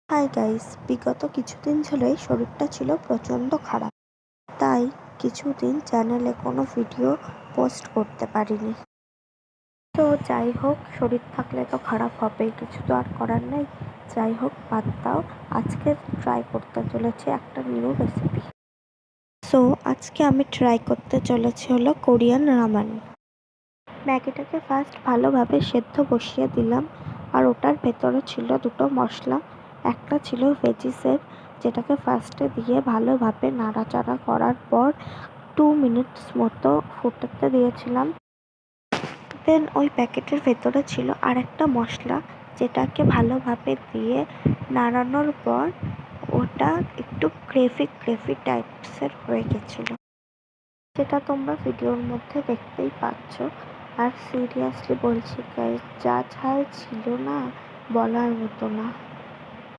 Hi guys, বিগত কিছুদিন ধরেই শরীরটা ছিল প্রচণ্ড খারাপ, তাই কিছুদিন চ্যানেলে কোনো ভিডিও পোস্ট করতে পারিনি। তো যাই হোক, শরীর থাকলে তো খারাপ হবেই, কিছু তো আর করার নেই। যাই হোক, বাদ দাও। আজকে ট্রাই করতে চলেছি একটা নিউ রেসিপি। সো আজকে আমি ট্রাই করতে চলেছি হলো কোরিয়ান রামেন। ম্যাগিটাকে ফার্স্ট ভালোভাবে সেদ্ধ বসিয়ে দিলাম, আর ওটার ভেতরে ছিল দুটো মশলা। একটা ছিল ভেজিসের, যেটাকে ফার্স্টে দিয়ে ভালোভাবে নাড়াচাড়া করার পর 2 মিনিটস মতো ফুটাতে দিয়েছিলাম। দেন ওই প্যাকেটের ভেতরে ছিল আর একটা মশলা, যেটাকে ভালোভাবে দিয়ে নাড়ানোর পর ওটা একটু গ্রেভি টাইপসের হয়ে গেছিলো, যেটা তোমরা ভিডিওর মধ্যে দেখতেই পাচ্ছ। আর সিরিয়াসলি বলছি গাইস, যা ঝাল ছিল না, বলার মতো না।